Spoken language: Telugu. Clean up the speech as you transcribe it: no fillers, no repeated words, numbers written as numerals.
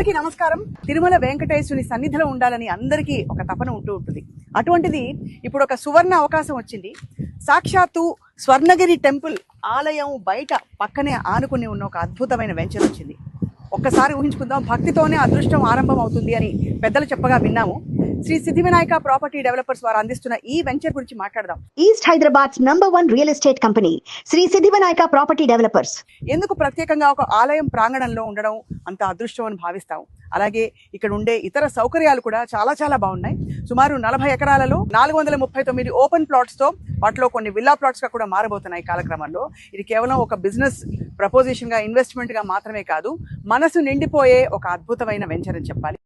అందరికీ నమస్కారం. తిరుమల వెంకటేశ్వరుని సన్నిధిలో ఉండాలని అందరికీ ఒక తపన ఉంటుంది. అటువంటిది ఇప్పుడు ఒక సువర్ణ అవకాశం వచ్చింది. సాక్షాత్తు స్వర్ణగిరి టెంపుల్ ఆలయం బయట పక్కనే ఆనుకుని ఉన్న ఒక అద్భుతమైన వెంచర్ వచ్చింది. ఒక్కసారి ఊహించుకుందాం, భక్తితోనే అదృష్టం ఆరంభం అవుతుంది అని పెద్దలు చెప్పగా విన్నాము. శ్రీ సిద్ధివినాయక ప్రాపర్టీ డెవలపర్స్ వారు అందిస్తున్న ఈ వెంచర్ గురించి మాట్లాడదాం. East Hyderabad #1 real estate company Shri Siddhivinayaka property developers. ఎందుకు ప్రత్యేకంగా ఒక ఆలయం ప్రాంగణంలో ఉండడం అంత అదృష్టం అని భావిస్తాం. అలాగే ఇక్కడ ఉండే ఇతర సౌకర్యాలు కూడా చాలా చాలా బాగున్నాయి. సుమారు 40 ఎకరాలలో 439 ఓపెన్ ప్లాట్స్ తో వాటిలో కొన్ని విల్లా ప్లాట్స్ గా కూడా మారబోతున్నాయి కాలక్రమంలో. ఇది కేవలం ఒక బిజినెస్ ప్రపోజిషన్ గా, ఇన్వెస్ట్మెంట్ గా మాత్రమే కాదు, మనసు నిండిపోయే ఒక అద్భుతమైన వెంచర్ అని చెప్పాలి.